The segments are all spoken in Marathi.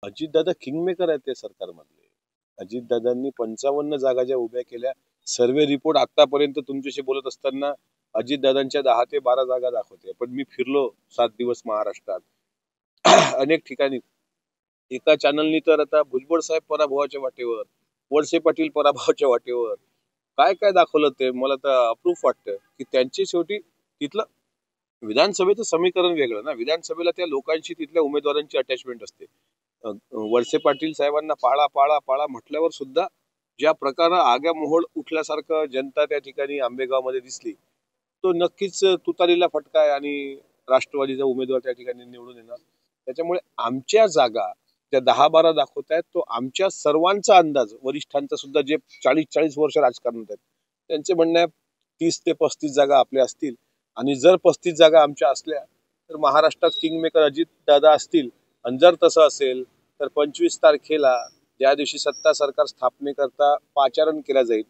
अजितदादा किंगमेकर आहेत ते सरकारमधले. अजितदादांनी 55 जागा ज्या उभ्या केल्या, सर्वे रिपोर्ट आतापर्यंत तुमच्याशी बोलत असताना अजितदादांच्या 10 ते 12 जागा दाखवते. पण मी फिरलो 7 दिवस महाराष्ट्रात अनेक ठिकाणी. एका चॅनलनी तर आता भुजबळ साहेब पराभवाच्या वाटेवर, वळसे पाटील पराभवाच्या वाटेवर, काय काय दाखवलं ते मला तर अप्रूफ वाटतं की त्यांची शेवटी तिथलं विधानसभेचं समीकरण वेगळं ना. विधानसभेला त्या लोकांशी तिथल्या उमेदवारांची अटॅचमेंट असते. वळसे पाटील साहेबांना पाळा पाळा पाळा म्हटल्यावर सुद्धा ज्या प्रकारे आग्या मोहोळ उठल्यासारखं जनता त्या ठिकाणी आंबेगावमध्ये दिसली, तो नक्कीच तुतारीला फटका आहे आणि राष्ट्रवादीचा उमेदवार त्या ठिकाणी निवडून येणार. त्याच्यामुळे आमच्या जागा त्या 10-12 दाखवत आहेत, तो आमच्या सर्वांचा अंदाज, वरिष्ठांचा सुद्धा, जे 40-40 वर्ष राजकारणात आहेत, त्यांचे म्हणणे 30 ते 35 जागा आपल्या असतील. आणि जर 35 जागा आमच्या असल्या तर महाराष्ट्रात किंगमेकर अजित दादा असतील. आणि जर तसं असेल तर 25 तारखेला ज्या दिवशी सत्ता सरकार स्थापनेकरता पाचारण केला जाईल,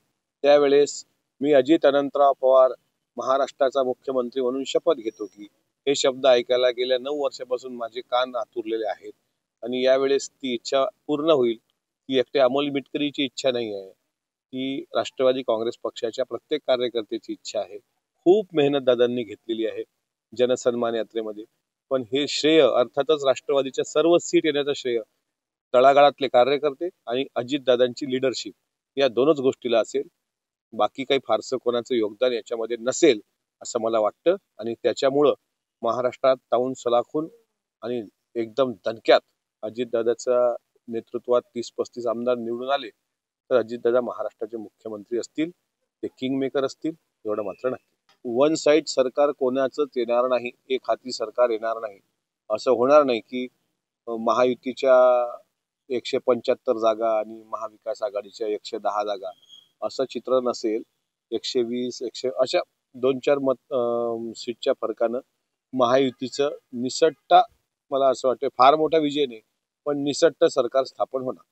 त्यावेळेस मी अजित अनंतराव पवार महाराष्ट्राचा मुख्यमंत्री म्हणून शपथ घेतो की हे शब्द ऐकायला गेल्या 9 वर्षापासून माझे कान आतुरलेले आहेत. आणि यावेळेस ती इच्छा पूर्ण होईल. ती एकट्या अमोल मिटकरीची इच्छा नाही आहे, ती राष्ट्रवादी काँग्रेस पक्षाच्या प्रत्येक कार्यकर्त्याची इच्छा आहे. खूप मेहनत दादांनी घेतलेली आहे जनसन्मान यात्रेमध्ये. पण हे श्रेय अर्थातच राष्ट्रवादीच्या सर्व सीट येण्याचं श्रेय तळागाळातले कार्यकर्ते आणि अजितदादांची लिडरशिप या दोनच गोष्टीला असेल. बाकी काही फारसं कोणाचं योगदान याच्यामध्ये नसेल असं मला वाटतं. आणि त्याच्यामुळं महाराष्ट्रात ताऊन सलाखून आणि एकदम दणक्यात अजितदादाच्या नेतृत्वात 30-35 आमदार निवडून आले तर अजितदादा महाराष्ट्राचे मुख्यमंत्री असतील. ते किंगमेकर असतील, एवढं मात्र नक्की. वन साइड सरकार कोणाचंच येणार नाही, एक हाती सरकार येणार नाही. असं होणार नाही की महायुतीच्या 175 जागा आणि महाविकास आघाडीच्या 110 जागा असं चित्र नसेल. 120 100 अशा 2-4 सीटच्या फरकानं महायुतीचं निसट्टा, मला असं वाटतं फार मोठा विजय नाही पण निसट्ट सरकार स्थापन होणार.